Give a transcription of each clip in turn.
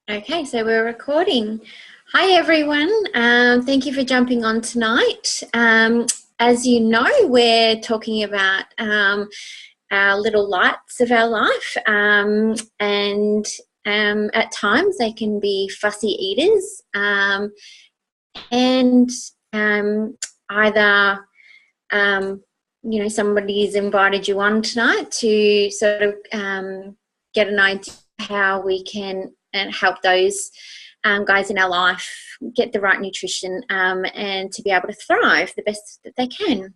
Okay, so we're recording. Hi everyone, thank you for jumping on tonight. As you know, we're talking about our little lights of our life, and at times they can be fussy eaters, and either somebody's invited you on tonight to sort of get an idea how we can help those guys in our life get the right nutrition and to be able to thrive the best that they can.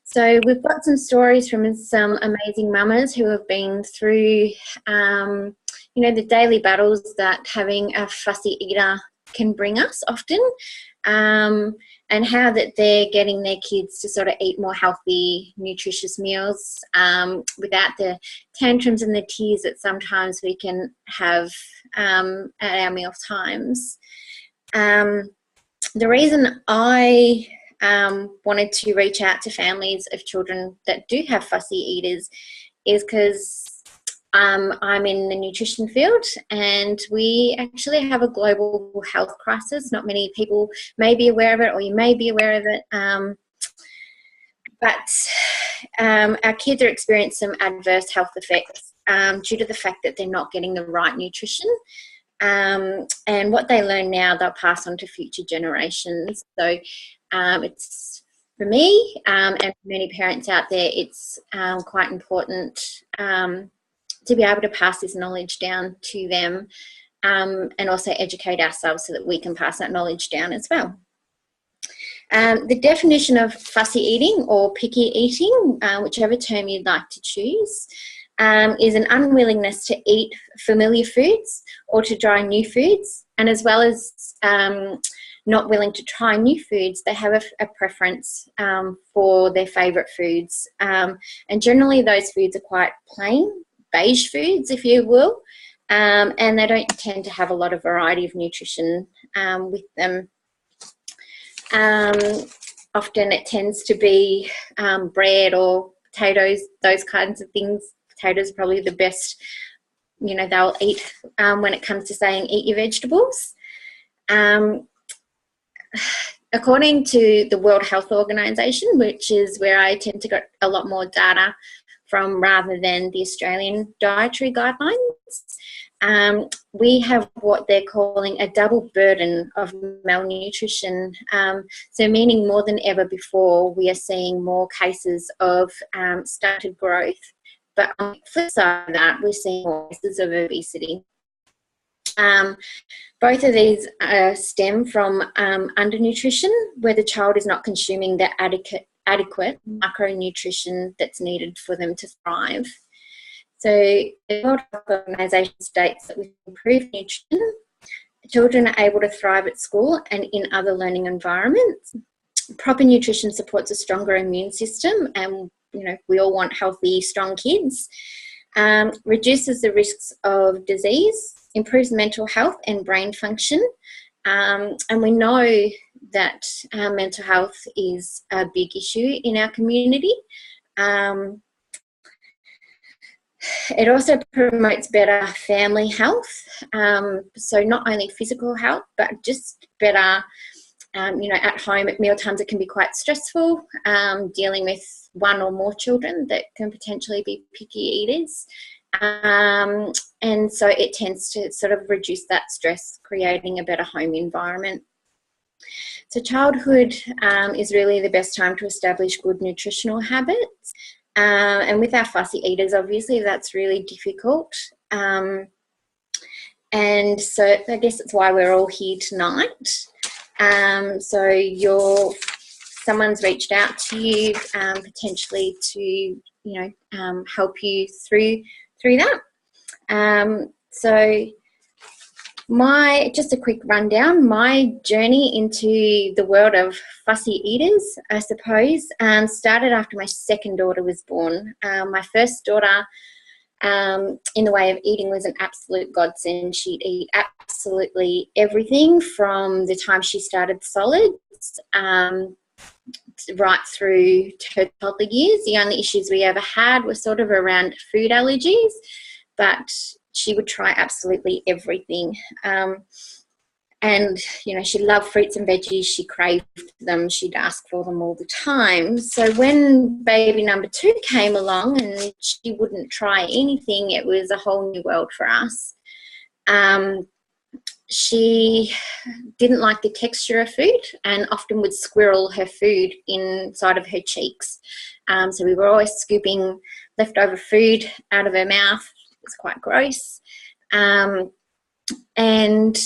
So we've got some stories from some amazing mamas who have been through, the daily battles that having a fussy eater can bring us often, and how that they're getting their kids to sort of eat more healthy, nutritious meals without the tantrums and the tears that sometimes we can have at our meal times. The reason I wanted to reach out to families of children that do have fussy eaters is because I'm in the nutrition field, and we actually have a global health crisis. Not many people may be aware of it, or you may be aware of it, but our kids are experiencing some adverse health effects due to the fact that they're not getting the right nutrition. And what they learn now, they'll pass on to future generations. So it's, for me and for many parents out there, it's quite important to be able to pass this knowledge down to them, and also educate ourselves so that we can pass that knowledge down as well. The definition of fussy eating or picky eating, whichever term you'd like to choose, is an unwillingness to eat familiar foods or to try new foods, and as well as not willing to try new foods, they have a preference for their favourite foods, and generally those foods are quite plain, beige foods, if you will, and they don't tend to have a lot of variety of nutrition with them. Often it tends to be bread or potatoes, those kinds of things. Potatoes are probably the best, they'll eat when it comes to saying eat your vegetables. According to the World Health Organization, which is where I tend to get a lot more data from rather than the Australian dietary guidelines, we have what they're calling a double burden of malnutrition. So meaning more than ever before, we are seeing more cases of stunted growth. But on the flip side of that, we're seeing more cases of obesity. Both of these stem from undernutrition, where the child is not consuming the adequate macronutrition that's needed for them to thrive. So the World Health Organization states that with improved nutrition, children are able to thrive at school and in other learning environments. Proper nutrition supports a stronger immune system, and we all want healthy, strong kids. Reduces the risks of disease, improves mental health and brain function, and we know that mental health is a big issue in our community. It also promotes better family health, so not only physical health, but just better, at home at meal times it can be quite stressful, dealing with one or more children that can potentially be picky eaters. And so it tends to sort of reduce that stress, creating a better home environment. So childhood is really the best time to establish good nutritional habits. And with our fussy eaters, obviously, that's really difficult. And so I guess that's why we're all here tonight. So someone's reached out to you potentially to, help you through that. So just a quick rundown, my journey into the world of fussy eaters, I suppose, started after my second daughter was born. My first daughter, in the way of eating, was an absolute godsend. She'd eat absolutely everything from the time she started solids right through to her toddler years. The only issues we ever had were sort of around food allergies, but she would try absolutely everything. And, you know, she loved fruits and veggies. She craved them. She'd ask for them all the time. So when baby number 2 came along and she wouldn't try anything, it was a whole new world for us. She didn't like the texture of food and often would squirrel her food inside of her cheeks. So we were always scooping leftover food out of her mouth. It was quite gross. And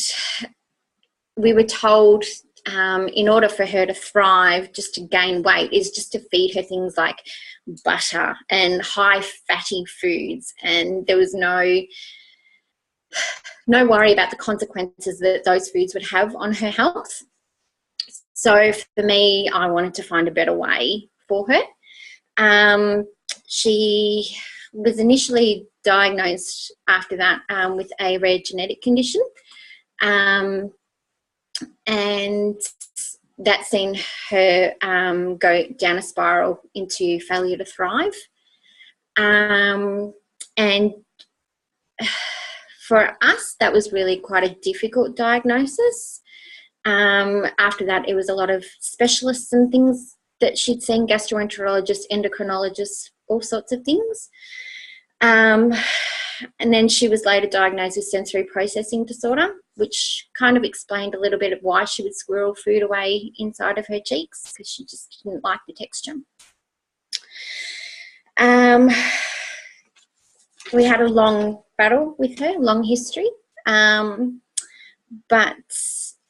we were told in order for her to thrive, just to gain weight, is just to feed her things like butter and high fatty foods. And there was no worry about the consequences that those foods would have on her health. So for me, I wanted to find a better way for her. She was initially diagnosed after that with a rare genetic condition. And that's seen her go down a spiral into failure to thrive. And for us, that was really quite a difficult diagnosis. After that, it was a lot of specialists and things that she'd seen, gastroenterologists, endocrinologists, all sorts of things. And then she was later diagnosed with sensory processing disorder, which kind of explained a little bit of why she would squirrel food away inside of her cheeks, because she just didn't like the texture. We had a long battle with her, long history. But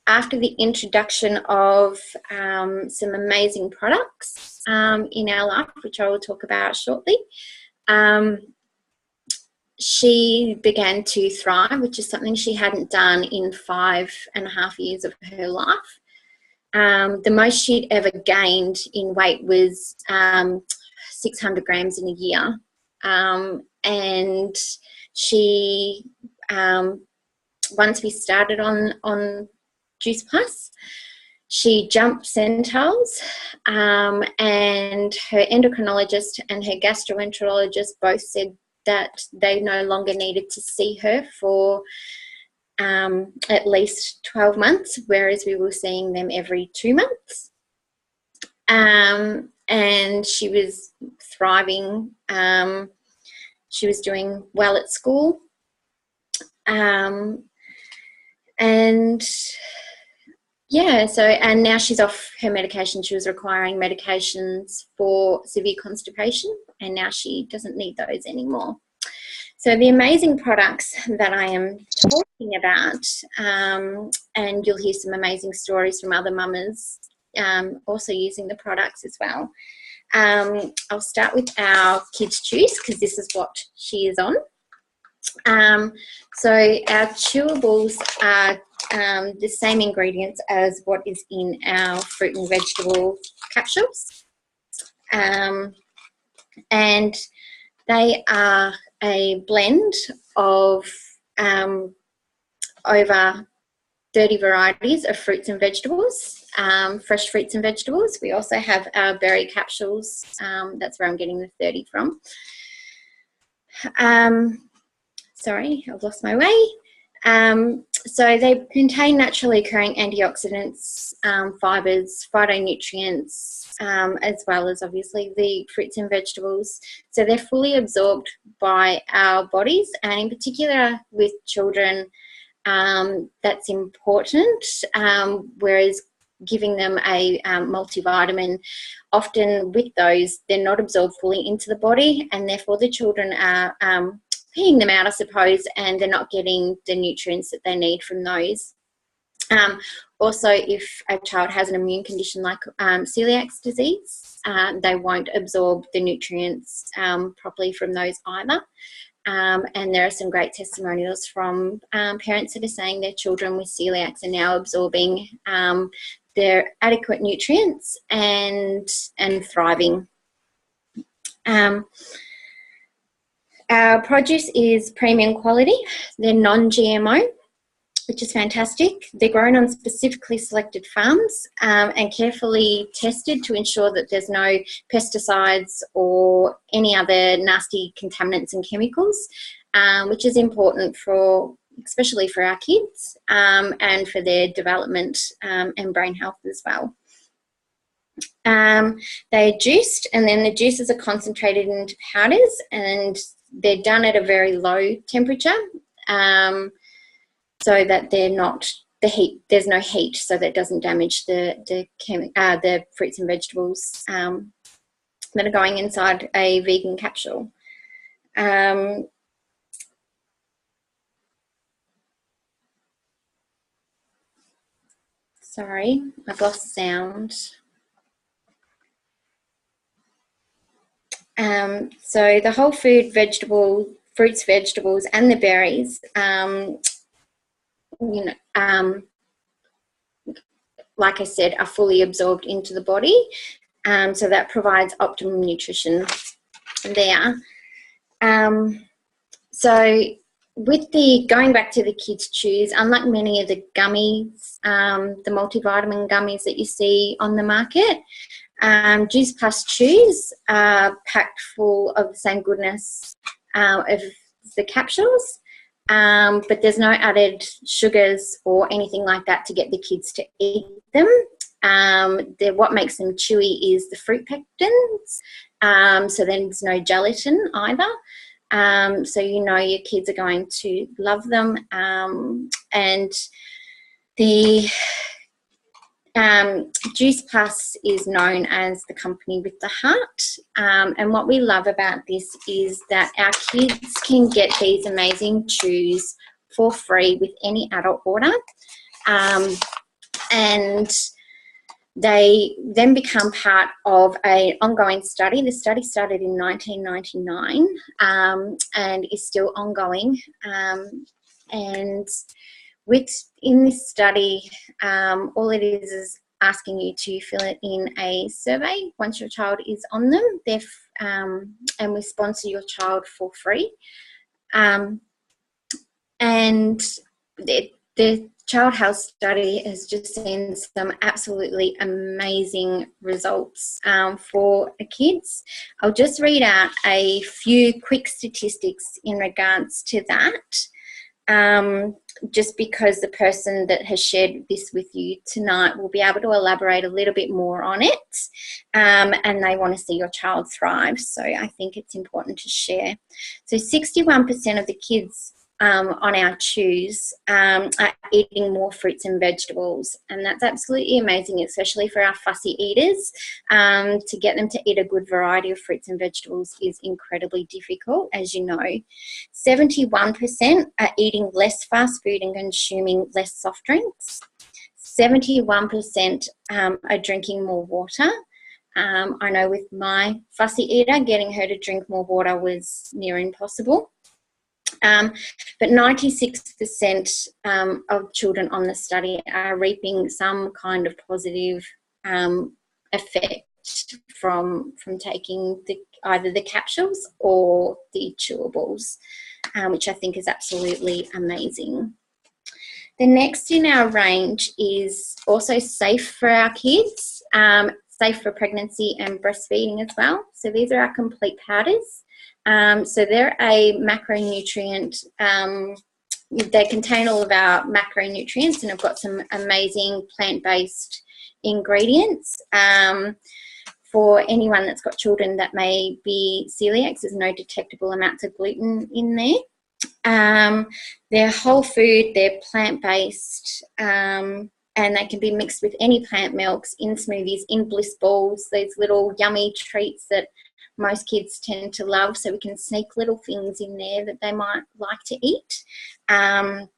after the introduction of some amazing products in our life, which I will talk about shortly, she began to thrive, which is something she hadn't done in 5.5 years of her life. The most she'd ever gained in weight was 600 grams in a year. And she, once we started on Juice Plus, she jumped centiles, and her endocrinologist and her gastroenterologist both said that they no longer needed to see her for at least 12 months, whereas we were seeing them every 2 months. And she was thriving. She was doing well at school. And yeah, so, and now she's off her medication. She was requiring medications for severe constipation, and now she doesn't need those anymore. So the amazing products that I am talking about, and you'll hear some amazing stories from other mamas also using the products as well. I'll start with our kids' juice, because this is what she is on. So our chewables are the same ingredients as what is in our fruit and vegetable capsules, and they are a blend of over 30 varieties of fruits and vegetables, fresh fruits and vegetables. We also have our berry capsules. That's where I'm getting the 30 from. Sorry, I've lost my way. So they contain naturally occurring antioxidants, fibres, phytonutrients, as well as obviously the fruits and vegetables. So they're fully absorbed by our bodies, and in particular with children, that's important, whereas giving them a multivitamin, often with those, they're not absorbed fully into the body, and therefore the children are peeing them out, I suppose, and they're not getting the nutrients that they need from those. Also, if a child has an immune condition like celiac disease, they won't absorb the nutrients properly from those either. And there are some great testimonials from parents that are saying their children with celiacs are now absorbing their adequate nutrients and thriving. Our produce is premium quality. They're non-GMO. which is fantastic. They're grown on specifically selected farms and carefully tested to ensure that there's no pesticides or any other nasty contaminants and chemicals, which is important for, especially for our kids and for their development and brain health as well. They're juiced, and then the juices are concentrated into powders, and they're done at a very low temperature so that they're not, the heat, there's no heat, so that it doesn't damage the fruits and vegetables that are going inside a vegan capsule. Sorry, I've lost sound. So the whole food fruits, vegetables, and the berries, like I said, are fully absorbed into the body. So that provides optimum nutrition there. So with the, going back to the Kids Chews, unlike many of the gummies, the multivitamin gummies that you see on the market, Juice Plus Chews are packed full of the same goodness of the capsules, but there's no added sugars or anything like that to get the kids to eat them. What makes them chewy is the fruit pectins, so there's no gelatin either. So you know your kids are going to love them, and the Juice Plus is known as the company with the heart, and what we love about this is that our kids can get these amazing chews for free with any adult order, and they then become part of an ongoing study. The study started in 1999 and is still ongoing, and in this study, all it is asking you to fill it in a survey once your child is on them. And we sponsor your child for free. And the child health study has just seen some absolutely amazing results for the kids. I'll just read out a few quick statistics in regards to that. Just because the person that has shared this with you tonight will be able to elaborate a little bit more on it, and they want to see your child thrive, so I think it's important to share. So 61% of the kids on our chews are eating more fruits and vegetables, and that's absolutely amazing, especially for our fussy eaters. To get them to eat a good variety of fruits and vegetables is incredibly difficult, as you know. 71% are eating less fast food and consuming less soft drinks. 71% are drinking more water. I know with my fussy eater, getting her to drink more water was near impossible. But 96% of children on the study are reaping some kind of positive effect from taking either the capsules or the chewables, which I think is absolutely amazing. The next in our range is also safe for our kids, safe for pregnancy and breastfeeding as well. So these are our complete powders. So they're a macronutrient, they contain all of our macronutrients and have got some amazing plant-based ingredients. For anyone that's got children that may be celiacs, there's no detectable amounts of gluten in there. They're whole food, they're plant-based, and they can be mixed with any plant milks, in smoothies, in bliss balls, these little yummy treats that most kids tend to love, so we can sneak little things in there that they might like to eat. And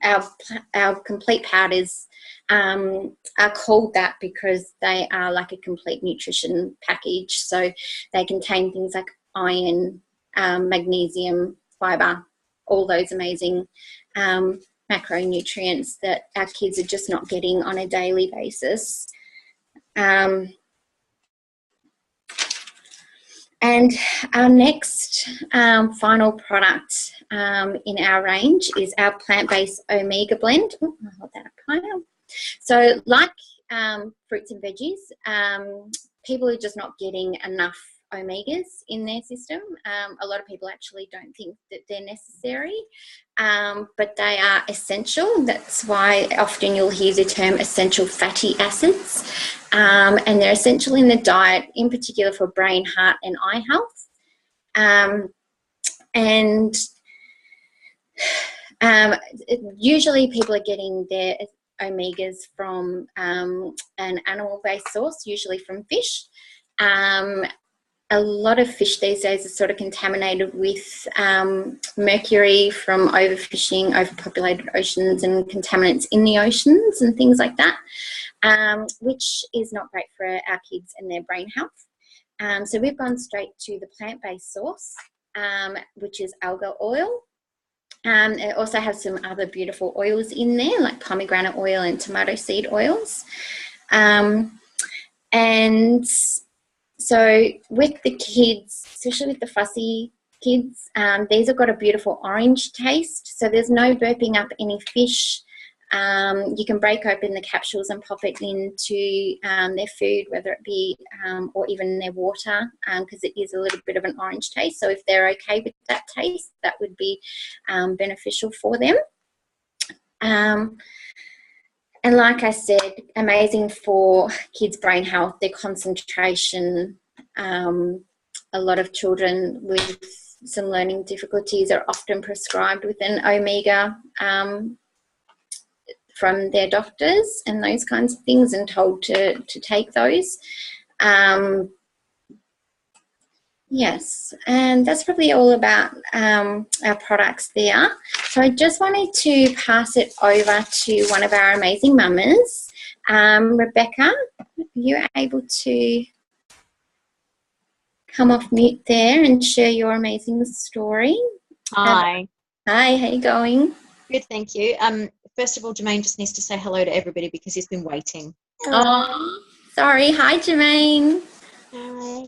our complete powders are called that because they are like a complete nutrition package. So they contain things like iron, magnesium, fibre, all those amazing macronutrients that our kids are just not getting on a daily basis. And our next final product in our range is our plant-based omega blend. Oh, I'll hold that up higher. So like fruits and veggies, people are just not getting enough omegas in their system. A lot of people actually don't think that they're necessary, but they are essential. That's why often you'll hear the term essential fatty acids, and they're essential in the diet, in particular for brain, heart and eye health. Usually people are getting their omegas from an animal-based source, usually from fish. A lot of fish these days are sort of contaminated with mercury from overfishing, overpopulated oceans and contaminants in the oceans and things like that, which is not great for our kids and their brain health. So we've gone straight to the plant-based source, which is alga oil. It also has some other beautiful oils in there, like pomegranate oil and tomato seed oils. And so with the kids, especially with the fussy kids, these have got a beautiful orange taste. So there's no burping up any fish. You can break open the capsules and pop it into their food, whether it be or even their water, because it is a little bit of an orange taste. So if they're okay with that taste, that would be beneficial for them. And like I said, amazing for kids' brain health, their concentration. A lot of children with some learning difficulties are often prescribed with an omega from their doctors and those kinds of things, and told to take those. Yes, and that's probably all about our products there. So I just wanted to pass it over to one of our amazing mamas. Rebecca, are you able to come off mute there and share your amazing story? Hi. Hi, how you going? Good, thank you. First of all, Jermaine just needs to say hello to everybody because he's been waiting. Oh, sorry. Hi, Jermaine. Hi.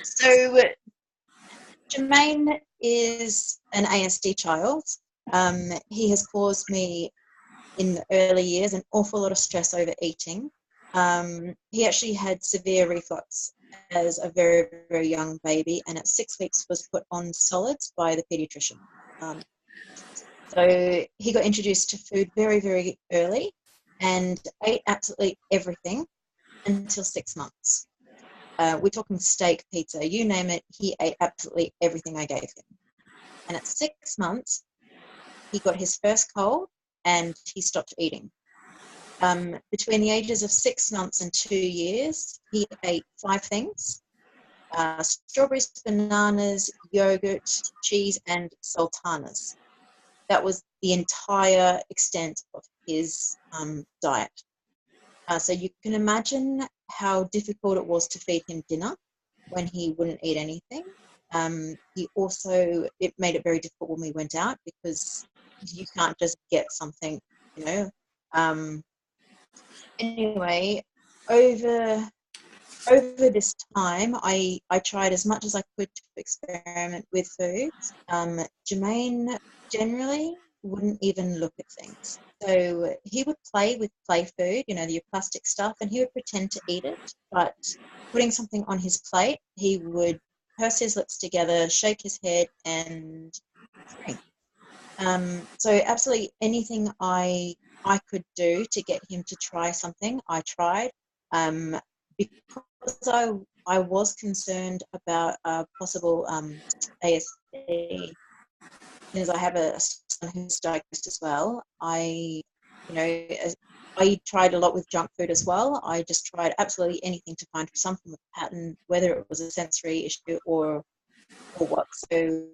So Jermaine is an ASD child. He has caused me in the early years an awful lot of stress over eating. He actually had severe reflux as a very, very young baby, and at 6 weeks was put on solids by the pediatrician. So he got introduced to food very, very early and ate absolutely everything until 6 months. We're talking steak, pizza, you name it, he ate absolutely everything I gave him. And at 6 months, he got his first cold and he stopped eating. Between the ages of 6 months and 2 years, he ate 5 things: strawberries, bananas, yogurt, cheese, and sultanas. That was the entire extent of his diet. So you can imagine how difficult it was to feed him dinner when he wouldn't eat anything. It made it very difficult when we went out because you can't just get something, you know. Anyway, over this time, I tried as much as I could to experiment with foods. Jermaine generally wouldn't even look at things. So he would play with play food, you know, your plastic stuff, and he would pretend to eat it. But putting something on his plate, he would purse his lips together, shake his head, and drink. So absolutely anything I could do to get him to try something, I tried. Because I was concerned about possible ASD, because I have a son who's diagnosed as well. I tried a lot with junk food as well. I just tried absolutely anything to find some form of pattern, whether it was a sensory issue or what. So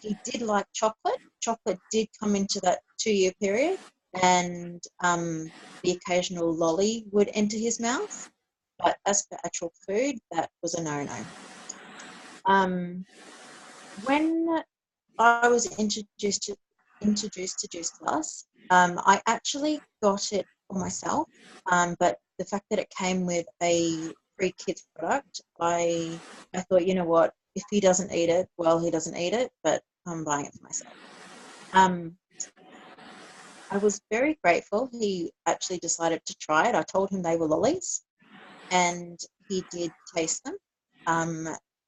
he did like chocolate. Chocolate did come into that 2-year period, and the occasional lolly would enter his mouth. But as for actual food, that was a no-no. When I was introduced to Juice Plus, I actually got it for myself, but the fact that it came with a free kids product, I thought, you know what, if he doesn't eat it, well, he doesn't eat it, but I'm buying it for myself. I was very grateful he actually decided to try it. I told him they were lollies, and he did taste them.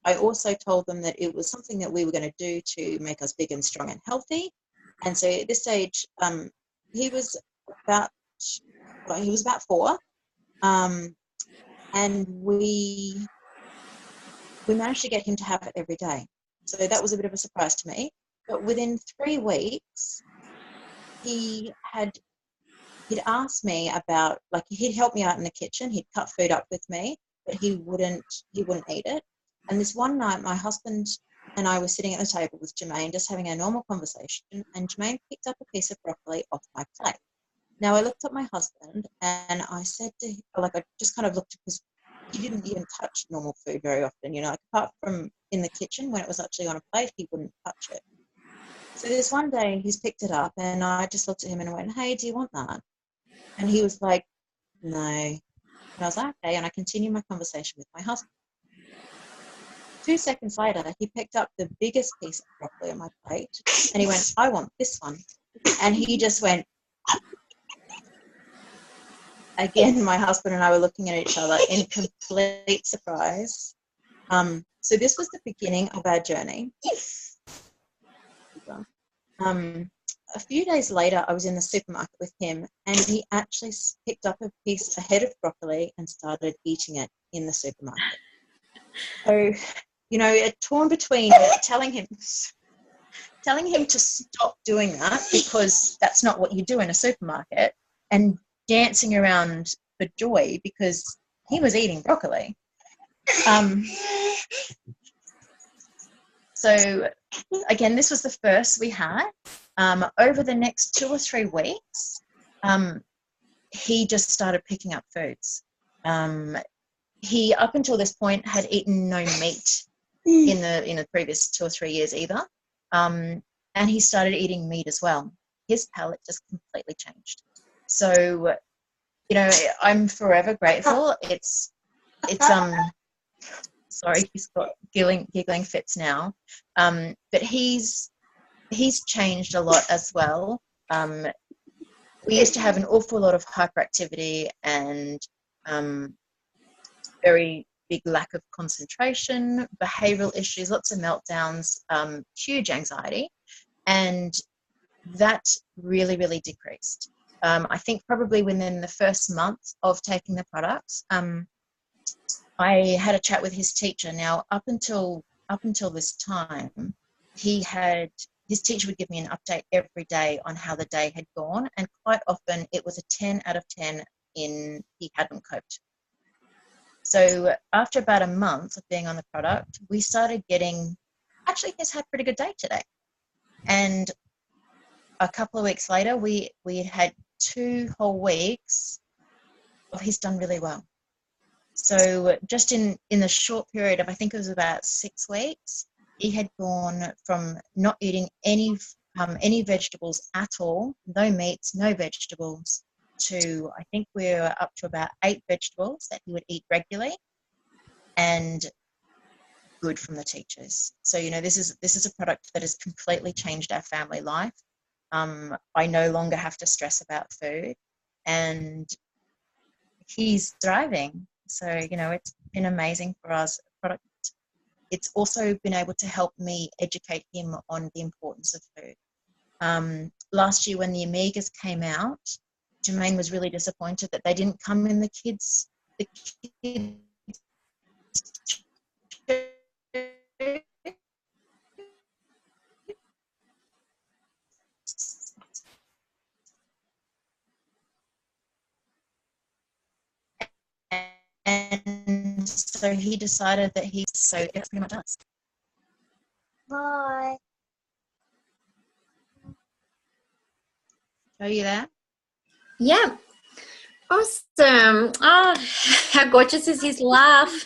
I also told them that it was something that we were going to do to make us big and strong and healthy. And so at this stage, he was about 4, and we managed to get him to have it every day. So that was a bit of a surprise to me. But within 3 weeks, he'd asked me about, like, he'd help me out in the kitchen. He'd cut food up with me, but he wouldn't eat it. And this one night, my husband and I were sitting at the table with Jermaine, just having a normal conversation, and Jermaine picked up a piece of broccoli off my plate. Now, I looked at my husband and I said to him, like, I just kind of looked, because he didn't even touch normal food very often, you know, like, apart from in the kitchen when it was actually on a plate, he wouldn't touch it. So this one day he's picked it up and I just looked at him and went, "Hey, do you want that?" And he was like, "No." And I was like, "Okay." And I continued my conversation with my husband. 2 seconds later, he picked up the biggest piece of broccoli on my plate and he went, "I want this one." And he just went. Again, my husband and I were looking at each other in complete surprise. So this was the beginning of our journey. A few days later, I was in the supermarket with him, and he actually picked up a head of broccoli and started eating it in the supermarket. So, you know, torn between telling him to stop doing that, because that's not what you do in a supermarket, and dancing around for joy because he was eating broccoli. So again, this was the first we had. Over the next 2 or 3 weeks, he just started picking up foods. He, up until this point, had eaten no meat in the previous 2 or 3 years either. And he started eating meat as well. His palate just completely changed. So, you know, I'm forever grateful. It's sorry, he's got giggling fits now. But he's changed a lot as well. We used to have an awful lot of hyperactivity and very big lack of concentration, behavioural issues, lots of meltdowns, huge anxiety, and that really, really decreased. I think probably within the first month of taking the products, I had a chat with his teacher. Now, up until this time, his teacher would give me an update every day on how the day had gone, and quite often it was a 10 out of 10 in he hadn't coped. So after about a month of being on the product, we started getting, actually, he's had a pretty good day today. And a couple of weeks later, we had 2 whole weeks of he's done really well. So just in the short period of, I think it was about 6 weeks, he had gone from not eating any vegetables at all, no meats, no vegetables, to, I think we're up to about 8 vegetables that he would eat regularly, and good from the teachers. So, you know, this is a product that has completely changed our family life. I no longer have to stress about food, and he's thriving. So, you know, it's been amazing for us. Product. It's also been able to help me educate him on the importance of food. Last year when the Amigas came out, Jermaine was really disappointed that they didn't come in the kids' and so he decided that so that's pretty much us. Bye. Are you there? Yeah. Awesome. Oh, how gorgeous is his laugh.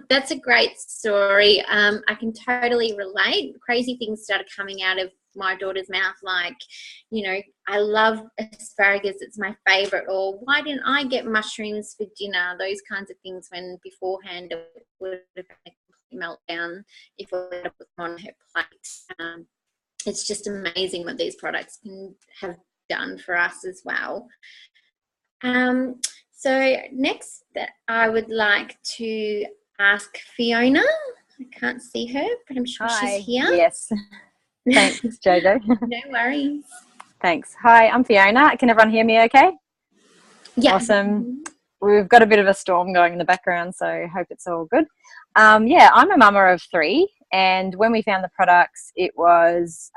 That's a great story. I can totally relate. Crazy things started coming out of my daughter's mouth like, you know, I love asparagus, it's my favorite, or why didn't I get mushrooms for dinner? Those kinds of things, when beforehand it would have been a complete meltdown if we had to put them on her plate. It's just amazing what these products can have done for us as well. So next, I would like to ask Fiona. I can't see her, but I'm sure she's here. Yes. Thanks, Jojo. No worries. Thanks. Hi, I'm Fiona. Can everyone hear me okay? Yeah. Awesome. We've got a bit of a storm going in the background, so I hope it's all good. Yeah, I'm a mama of 3, and when we found the products, it was,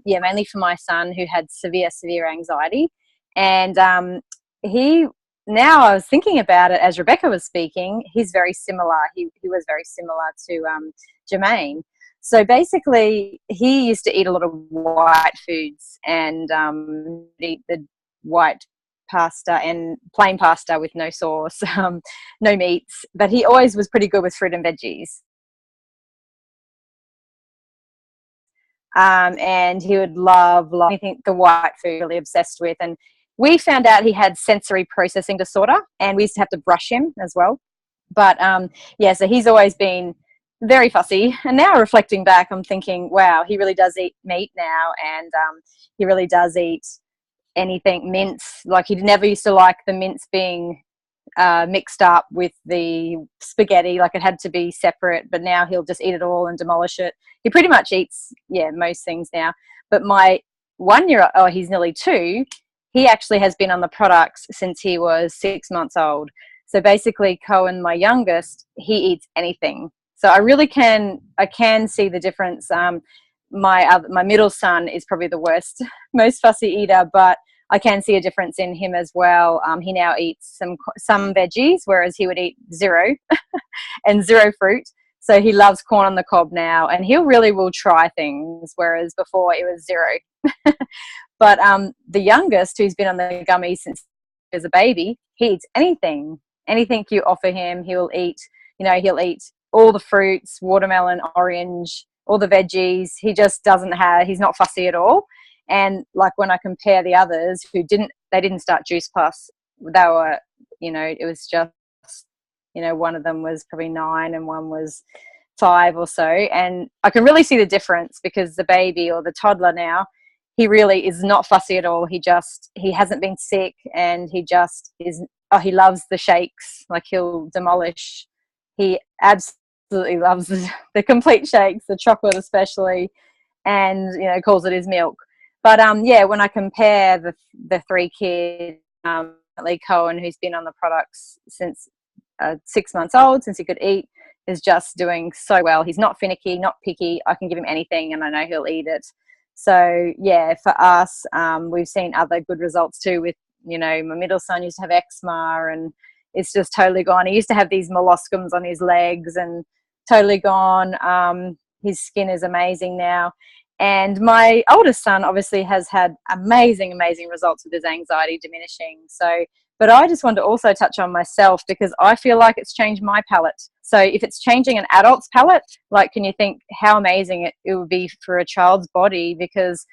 mainly for my son who had severe anxiety. And now I was thinking about it as Rebecca was speaking, he's very similar. He was very similar to Jermaine. So basically, he used to eat a lot of white foods and eat the white pasta and plain pasta with no sauce, no meats. But he always was pretty good with fruit and veggies. And he would love anything the white food, really obsessed with. And we found out he had sensory processing disorder, and we used to have to brush him as well. But so he's always been very fussy. And now reflecting back, I'm thinking, wow, he really does eat meat now, and he really does eat anything mince. Like, he never used to like the mince being mixed up with the spaghetti, like it had to be separate, but now he'll just eat it all and demolish it. He pretty much eats most things now. But my 1-year-old, he's nearly 2, he actually has been on the products since he was 6 months old. So basically, Cohen, my youngest, he eats anything. So I really can see the difference. My middle son is probably the worst, most fussy eater, but I can see a difference in him as well. He now eats some veggies, whereas he would eat 0 and 0 fruit. So he loves corn on the cob now, and he really will try things, whereas before it was 0. But the youngest, who's been on the gummies since he was a baby, he eats anything you offer him. He'll eat all the fruits, watermelon, orange, all the veggies. He just he's not fussy at all. And like, when I compare the others who didn't start Juice Plus, they were, it was just, one of them was probably 9 and one was 5 or so. And I can really see the difference, because the baby or the toddler now, he really is not fussy at all. He hasn't been sick, and he just is, he loves the shakes. Like, he'll demolish. He absolutely loves the complete shakes, the chocolate especially, and, calls it his milk. But when I compare the 3 kids, Lee Cohen, who's been on the products since 6 months old, since he could eat, is just doing so well. He's not finicky, not picky. I can give him anything, and I know he'll eat it. So for us, we've seen other good results too. With my middle son used to have eczema, and it's just totally gone. He used to have these molluscums on his legs, and totally gone. His skin is amazing now. And my oldest son obviously has had amazing results with his anxiety diminishing. So, but I just want to also touch on myself, because I feel like it's changed my palate. So if it's changing an adult's palate, like, can you think how amazing it would be for a child's body? Because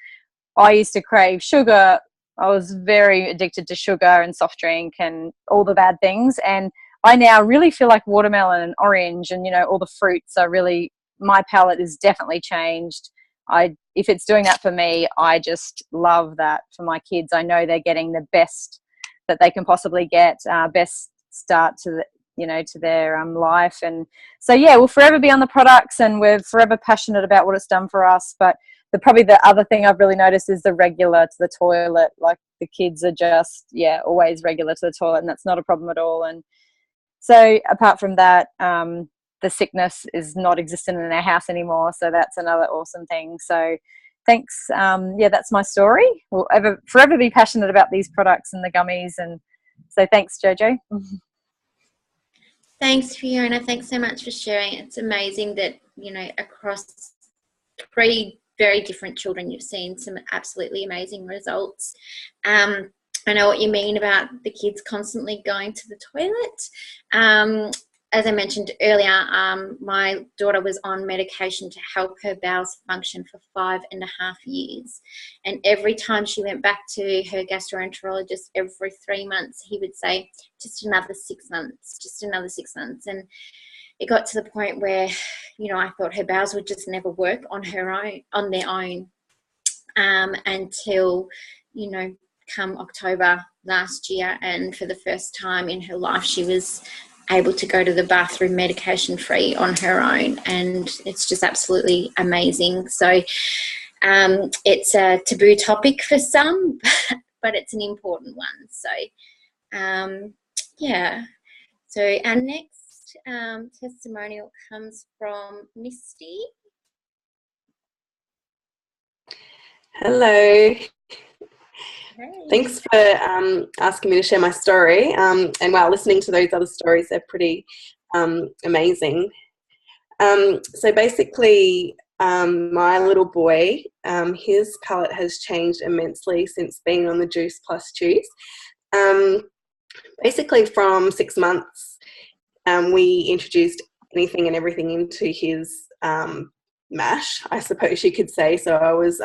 I used to crave sugar. I was very addicted to sugar and soft drink and all the bad things. And I now really feel like watermelon and orange and, all the fruits are really, my palate is definitely changed. If it's doing that for me, I just love that for my kids. I know they're getting the best that they can possibly get, best start to to their life. And so we'll forever be on the products, and we're forever passionate about what it's done for us. But probably the other thing I've really noticed is the regular to the toilet. Like, the kids are just always regular to the toilet, and that's not a problem at all. And so apart from that, the sickness is not existent in our house anymore. So that's another awesome thing. So thanks. That's my story. We'll forever be passionate about these products and the gummies. And so thanks, Jojo. Thanks, Fiona. Thanks so much for sharing. It's amazing that, across 3 very different children, you've seen some absolutely amazing results. I know what you mean about the kids constantly going to the toilet. as I mentioned earlier, my daughter was on medication to help her bowels function for 5.5 years. And every time she went back to her gastroenterologist every 3 months, he would say, just another 6 months, just another 6 months. And it got to the point where, I thought her bowels would just never work on their own, until, come October last year. And for the first time in her life, she was able to go to the bathroom medication free on her own, and it's just absolutely amazing. So it's a taboo topic for some, but it's an important one. So so our next testimonial comes from Misty. Hello. Hey. Thanks for asking me to share my story. And while listening to those other stories, they're pretty amazing. So basically, my little boy, his palate has changed immensely since being on the Juice Plus Chews. Basically, from 6 months, we introduced anything and everything into his mash, I suppose you could say. So I was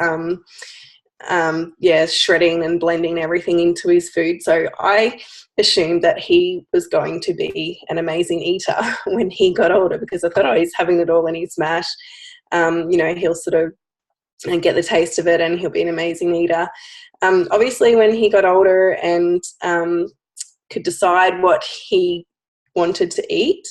shredding and blending everything into his food. So I assumed that he was going to be an amazing eater when he got older, because I thought, he's having it all in his mash. He'll sort of get the taste of it and he'll be an amazing eater. Obviously, when he got older and could decide what he wanted to eat,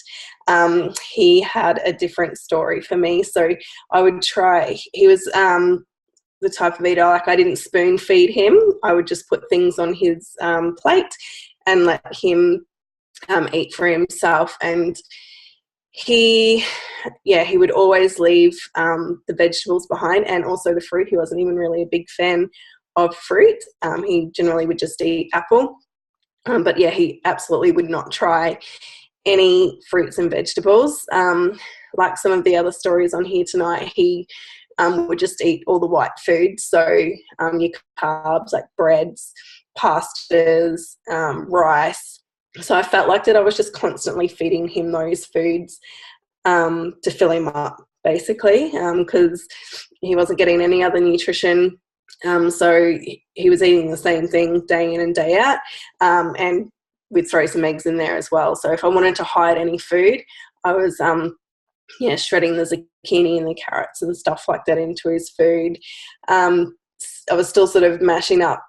he had a different story for me. So I would try. He was the type of eater, like, I didn't spoon feed him. I would just put things on his plate and let him eat for himself. And he would always leave the vegetables behind, and also the fruit. He wasn't even really a big fan of fruit. He generally would just eat apple. But he absolutely would not try any fruits and vegetables. Like some of the other stories on here tonight, he would just eat all the white foods. So your carbs like breads, pastas, rice. So I felt like that I was just constantly feeding him those foods to fill him up, basically, because he wasn't getting any other nutrition. So he was eating the same thing day in and day out, and we'd throw some eggs in there as well. So if I wanted to hide any food, I was shredding the zucchini and the carrots and stuff like that into his food. I was still sort of mashing up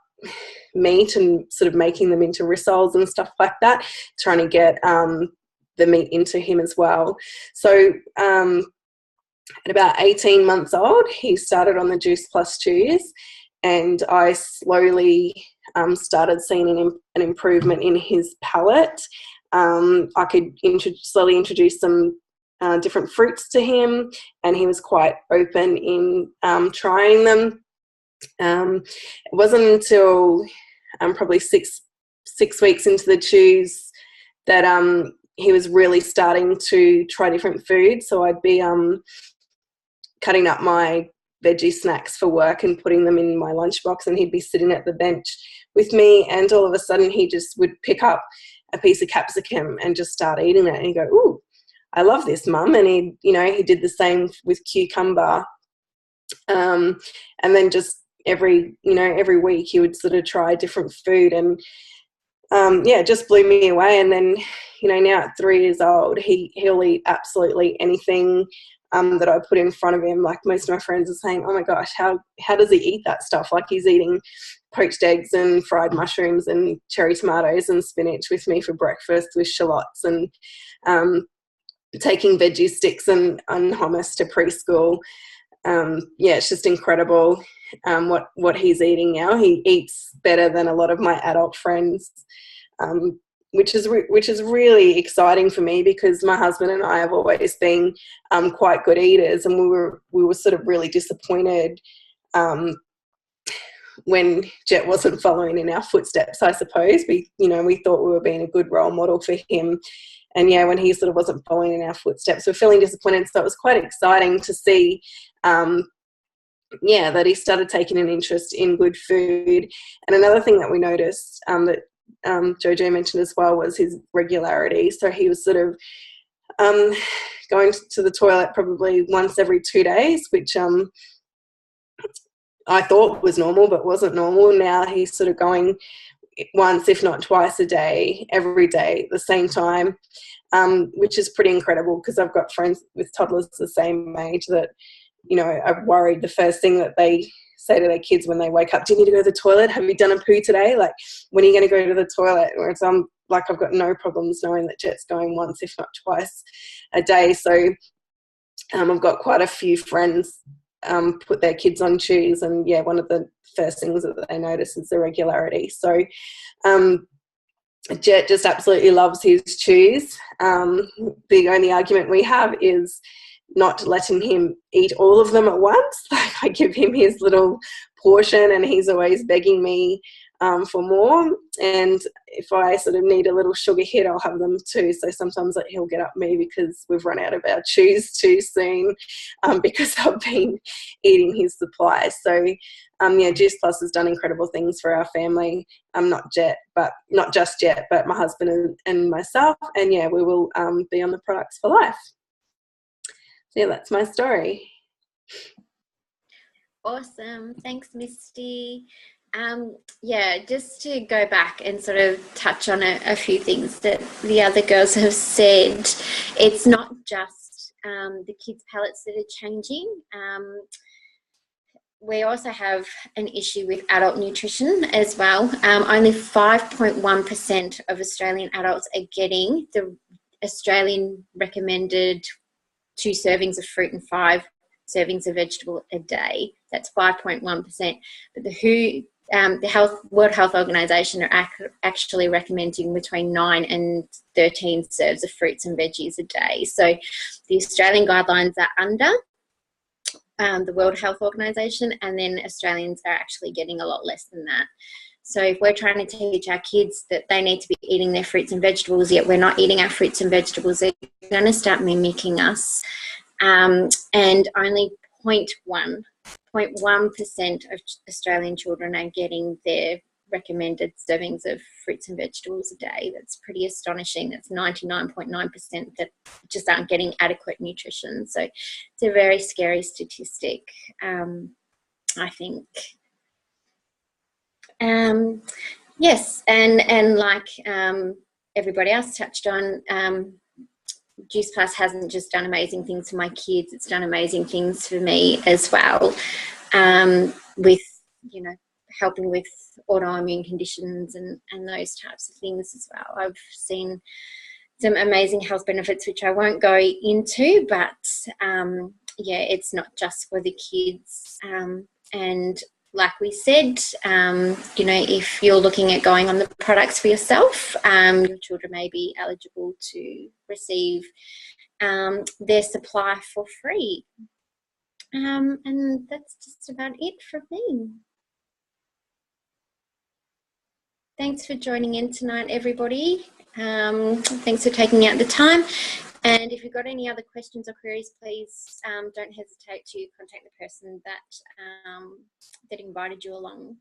meat and sort of making them into rissoles and stuff like that, trying to get the meat into him as well. So at about 18 months old, he started on the Juice Plus Chews, and I slowly started seeing an improvement in his palate. I could slowly introduce some different fruits to him, and he was quite open in trying them. It wasn't until probably six weeks into the chews that he was really starting to try different foods. So I'd be cutting up my veggie snacks for work and putting them in my lunchbox, and he'd be sitting at the bench with me, and all of a sudden he just would pick up a piece of capsicum and just start eating it, and he'd go, "Ooh, I love this, Mum." And he did the same with cucumber. And then just every week he would sort of try different food, and it just blew me away. And then, now at 3 years old, he'll eat absolutely anything that I put in front of him. Like, most of my friends are saying, "Oh my gosh, how does he eat that stuff?" Like, he's eating poached eggs and fried mushrooms and cherry tomatoes and spinach with me for breakfast with shallots, and taking veggie sticks and hummus to preschool. It's just incredible what he's eating now. He eats better than a lot of my adult friends, which is really exciting for me, because my husband and I have always been quite good eaters, and we were sort of really disappointed when Jet wasn't following in our footsteps, I suppose. We thought we were being a good role model for him, and when he sort of wasn't following in our footsteps, we're feeling disappointed. So it was quite exciting to see that he started taking an interest in good food. And another thing that we noticed that Jojo mentioned as well was his regularity. So he was sort of going to the toilet probably once every 2 days, which I thought was normal but wasn't normal. Now he's sort of going once, if not twice a day, every day at the same time, which is pretty incredible because I've got friends with toddlers the same age that, you know, are worried the first thing that they say to their kids when they wake up, do you need to go to the toilet? Have you done a poo today? Like, when are you going to go to the toilet? Whereas I'm like, I've got no problems knowing that Jet's going once, if not twice a day. So I've got quite a few friends put their kids on chews, and yeah, one of the first things that they notice is the regularity. So Jet just absolutely loves his chews. The only argument we have is not letting him eat all of them at once. Like, I give him his little portion and he's always begging me for more, and if I sort of need a little sugar hit, I'll have them too. So sometimes he'll get up me because we've run out of our chews too soon, because I've been eating his supply. So yeah, Juice Plus has done incredible things for our family. Not just Jet, but my husband and myself, and yeah, we will be on the products for life. So yeah, that's my story. Awesome. Thanks, Misty. Yeah, just to go back and sort of touch on a few things that the other girls have said, it's not just the kids' pellets that are changing. We also have an issue with adult nutrition as well. Only 5.1% of Australian adults are getting the Australian recommended 2 servings of fruit and 5 servings of vegetable a day. That's 5.1%. But the World Health Organization are actually recommending between 9 and 13 serves of fruits and veggies a day. So the Australian guidelines are under the World Health Organization, and then Australians are actually getting a lot less than that. So if we're trying to teach our kids that they need to be eating their fruits and vegetables, yet we're not eating our fruits and vegetables, they're going to start mimicking us. And only 0.1% of Australian children are getting their recommended servings of fruits and vegetables a day. That's pretty astonishing. That's 99.9% that just aren't getting adequate nutrition. So it's a very scary statistic, I think. Yes, and like everybody else touched on, Juice Plus hasn't just done amazing things for my kids, it's done amazing things for me as well, with, you know, helping with autoimmune conditions and those types of things as well. I've seen some amazing health benefits which I won't go into, but yeah, it's not just for the kids. And like we said, you know, if you're looking at going on the products for yourself, your children may be eligible to receive their supply for free. And that's just about it from me. Thanks for joining in tonight, everybody. Thanks for taking out the time. And if you've got any other questions or queries, please don't hesitate to contact the person that invited you along.